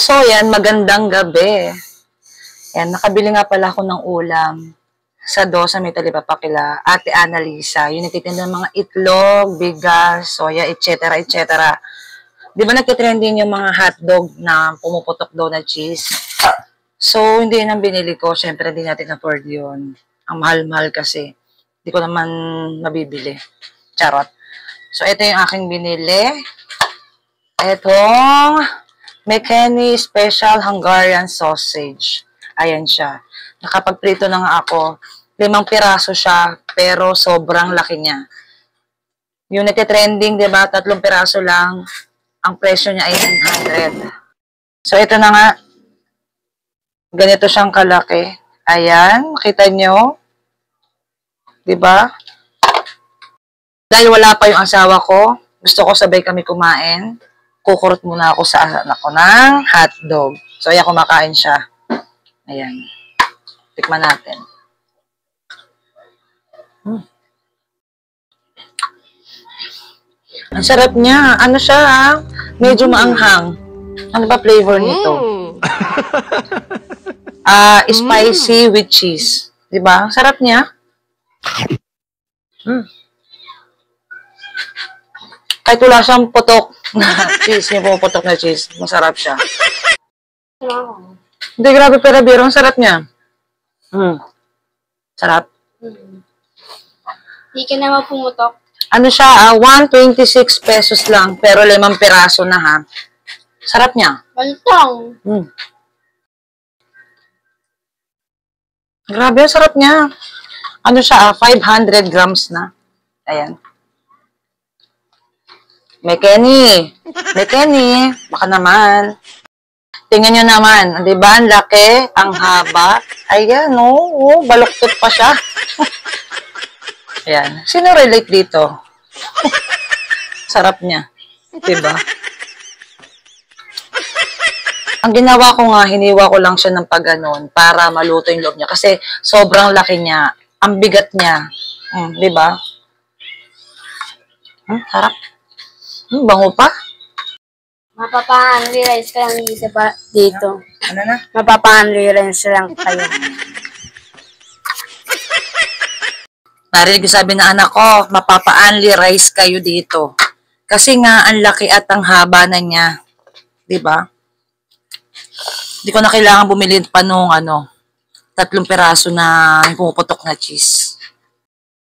So, yan, magandang gabi. Yan, nakabili nga pala ako ng ulam sa Dosa may Talipapa kila Ate Annalisa. Yung nagtitinda ng mga itlog, bigas, soya, etc. etc. Di ba nagtitrending yung mga hotdog na pumuputok daw na cheese? So, hindi yun ang binili ko. Siyempre, hindi natin afford yun. Ang mahal-mahal kasi. Hindi ko naman mabibili. Charot. So, ito yung aking binili. Itong McKinney Special Hungarian Sausage. Ayan siya. Nakapagprito na nga ako. 5 piraso siya, pero sobrang laki niya. Yung nagtitrending, di ba? 3 piraso lang. Ang presyo niya ay 100. So, ito na nga. Ganito siyang kalaki. Ayan. Makita nyo? Di ba? Dahil wala pa yung asawa ko, gusto ko sabay kami kumain. Kukurot muna ako sa anak ko ng hotdog. So, ayan, kumakain siya. Ayan. Tikman natin. Ang sarap niya. Ano siya, medyo maanghang. Ano ba flavor nito? Spicy with cheese. Diba? Ang sarap niya. Kahit wala siyang putok na cheese, yung pumuputok na cheese, masarap siya. Hindi, grabe, pero biro, ang sarap niya. Sarap. Hindi ka naman pumutok. Ano siya, 126 pesos lang, pero 5 piraso na ha. Sarap niya. Bantang. Grabe, sarap niya. Ano siya, 500 grams na. Ayan. McKinney, baka naman. Tingnan nyo naman, di ba? Ang laki, ang haba. Ayan, baluktot pa siya. Ayan. Sino relate dito? Sarap niya. Diba? Ang ginawa ko nga, hiniwa ko lang siya ng pagganon para maluto yung loob niya. Kasi sobrang laki niya. Ang bigat niya. Diba? Sarap. Bango pa. Mapapa-unrealize ka lang isa pa dito. Ano na? Mapapa-unrealize lang kayo. Narinig ko sabi ng anak ko, mapapa-only rice kayo dito. Kasi nga, ang laki at ang haba na niya. Diba? Hindi ko na kailangan bumili pa nung 3 piraso na pumuputok na cheese.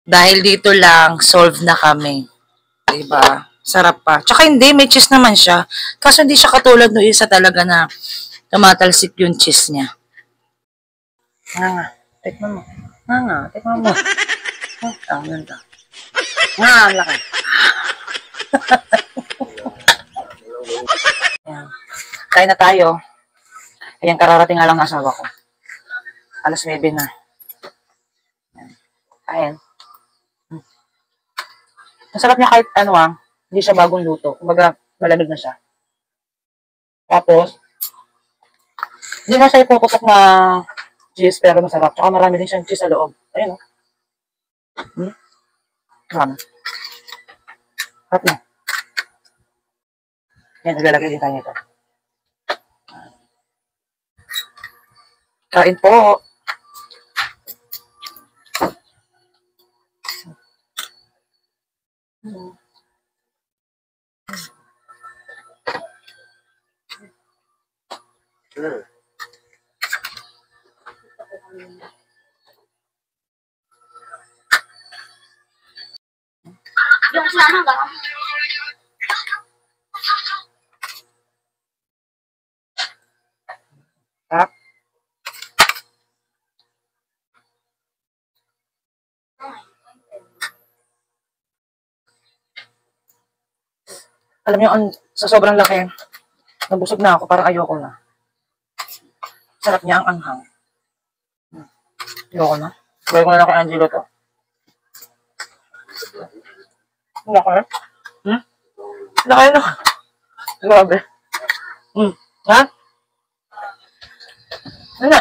Dahil dito lang, solve na kami. Diba? Sarap pa. Tsaka hindi, may cheese naman siya. Kaso hindi siya katulad ng isa talaga na tumatalsik yung cheese niya. Nga, tikman mo. Tikman mo. Ang ganda. Ang laki. Ayan. Kain na tayo. Ayan, kararating nga lang ng asawa ko. Alas 9 na. Ayan. Kain. Masarap niya kahit hindi siya bagong luto. Kumbaga, malamig na siya. Tapos, hindi na siya ipuputok na cheese, pero masarap. Tsaka marami din siyang cheese sa loob. Ayun, Marami. Harap na. Yan, naglalagay din tayo nito. Kain po. Yung sana ba? Alam niyo, sa sobrang laki, nabusog na ako, parang ayoko na. Sarap niya ang anghang. Ayoko na. Gawin ko na lang kay Angelo to. Laki? Laki na. Grabe. Ha? Ano?